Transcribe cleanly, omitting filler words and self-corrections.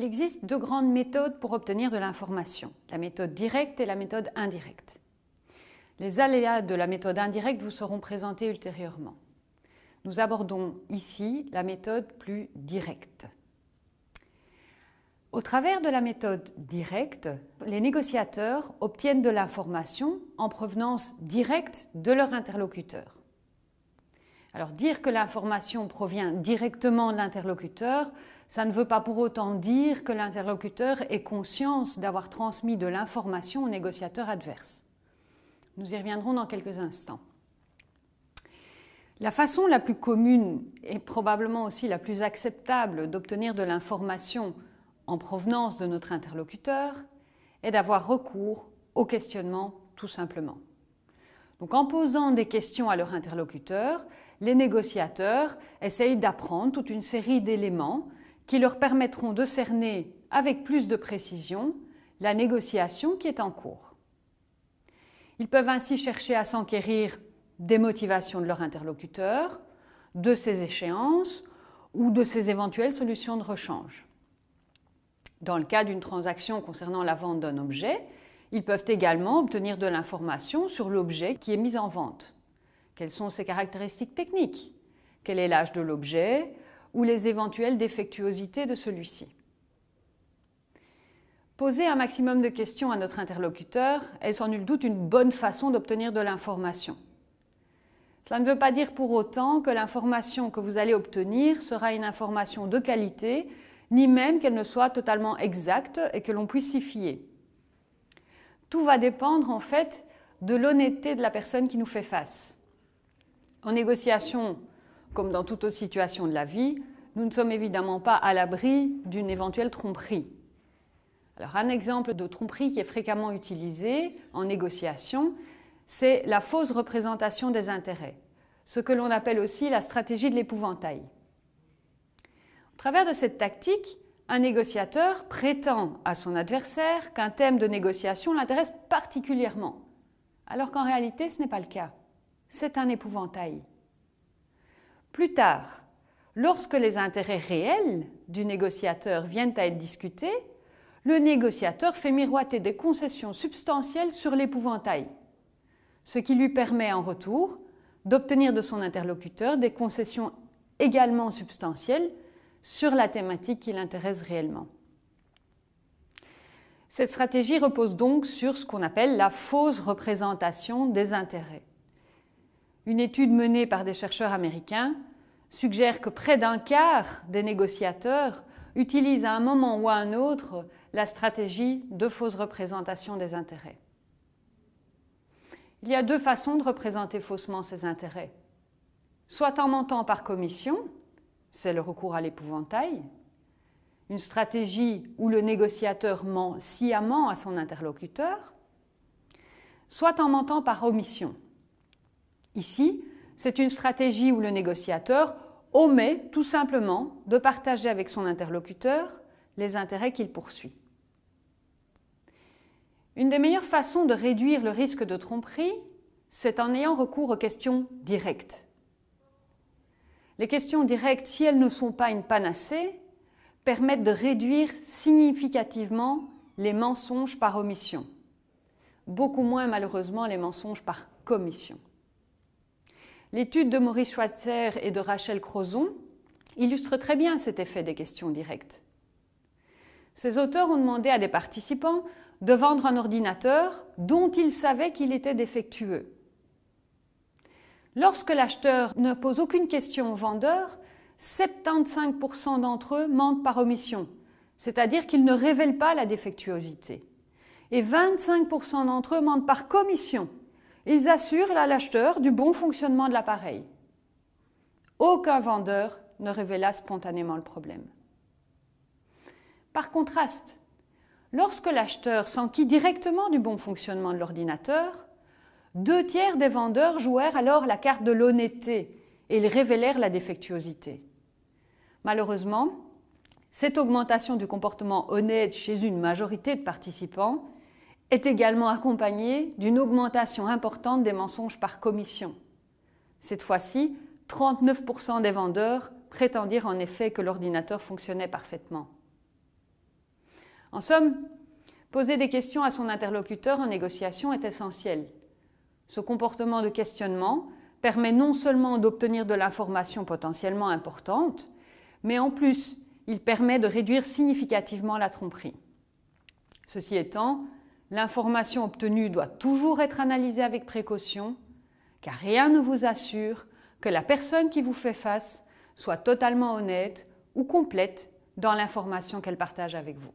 existe deux grandes méthodes pour obtenir de l'information, la méthode directe et la méthode indirecte. Les aléas de la méthode indirecte vous seront présentés ultérieurement. Nous abordons ici la méthode plus directe. Au travers de la méthode directe, les négociateurs obtiennent de l'information en provenance directe de leur interlocuteur. Alors dire que l'information provient directement de l'interlocuteur, ça ne veut pas pour autant dire que l'interlocuteur ait conscience d'avoir transmis de l'information au négociateur adverse. Nous y reviendrons dans quelques instants. La façon la plus commune et probablement aussi la plus acceptable d'obtenir de l'information en provenance de notre interlocuteur est d'avoir recours au questionnement tout simplement. Donc en posant des questions à leur interlocuteur, les négociateurs essayent d'apprendre toute une série d'éléments qui leur permettront de cerner avec plus de précision la négociation qui est en cours. Ils peuvent ainsi chercher à s'enquérir des motivations de leur interlocuteur, de ses échéances ou de ses éventuelles solutions de rechange. Dans le cas d'une transaction concernant la vente d'un objet, ils peuvent également obtenir de l'information sur l'objet qui est mis en vente. Quelles sont ses caractéristiques techniques? Quel est l'âge de l'objet ou les éventuelles défectuosités de celui-ci? Poser un maximum de questions à notre interlocuteur est sans nul doute une bonne façon d'obtenir de l'information. Cela ne veut pas dire pour autant que l'information que vous allez obtenir sera une information de qualité, ni même qu'elle ne soit totalement exacte et que l'on puisse s'y fier. Tout va dépendre en fait de l'honnêteté de la personne qui nous fait face. En négociation, comme dans toute autre situation de la vie, nous ne sommes évidemment pas à l'abri d'une éventuelle tromperie. Alors un exemple de tromperie qui est fréquemment utilisé en négociation, c'est la fausse représentation des intérêts, ce que l'on appelle aussi la stratégie de l'épouvantail. Au travers de cette tactique, un négociateur prétend à son adversaire qu'un thème de négociation l'intéresse particulièrement, alors qu'en réalité ce n'est pas le cas. C'est un épouvantail. Plus tard, lorsque les intérêts réels du négociateur viennent à être discutés, le négociateur fait miroiter des concessions substantielles sur l'épouvantail, ce qui lui permet en retour d'obtenir de son interlocuteur des concessions également substantielles sur la thématique qui l'intéresse réellement. Cette stratégie repose donc sur ce qu'on appelle la fausse représentation des intérêts. Une étude menée par des chercheurs américains suggère que près d'un quart des négociateurs utilisent à un moment ou à un autre la stratégie de fausse représentation des intérêts. Il y a deux façons de représenter faussement ces intérêts. Soit en mentant par commission, c'est le recours à l'épouvantail, une stratégie où le négociateur ment sciemment à son interlocuteur, soit en mentant par omission. Ici, c'est une stratégie où le négociateur omet tout simplement de partager avec son interlocuteur les intérêts qu'il poursuit. Une des meilleures façons de réduire le risque de tromperie, c'est en ayant recours aux questions directes. Les questions directes, si elles ne sont pas une panacée, permettent de réduire significativement les mensonges par omission. Beaucoup moins malheureusement les mensonges par commission. L'étude de Maurice Schweitzer et de Rachel Crozon illustre très bien cet effet des questions directes. Ces auteurs ont demandé à des participants de vendre un ordinateur dont ils savaient qu'il était défectueux. Lorsque l'acheteur ne pose aucune question au vendeur, 75% d'entre eux mentent par omission, c'est-à-dire qu'ils ne révèlent pas la défectuosité. Et 25% d'entre eux mentent par commission. Ils assurent à l'acheteur du bon fonctionnement de l'appareil. Aucun vendeur ne révéla spontanément le problème. Par contraste, lorsque l'acheteur s'enquit directement du bon fonctionnement de l'ordinateur, 2/3 des vendeurs jouèrent alors la carte de l'honnêteté et ils révélèrent la défectuosité. Malheureusement, cette augmentation du comportement honnête chez une majorité de participants est également accompagnée d'une augmentation importante des mensonges par commission. Cette fois-ci, 39% des vendeurs prétendirent en effet que l'ordinateur fonctionnait parfaitement. En somme, poser des questions à son interlocuteur en négociation est essentiel. Ce comportement de questionnement permet non seulement d'obtenir de l'information potentiellement importante, mais en plus, il permet de réduire significativement la tromperie. Ceci étant, l'information obtenue doit toujours être analysée avec précaution, car rien ne vous assure que la personne qui vous fait face soit totalement honnête ou complète dans l'information qu'elle partage avec vous.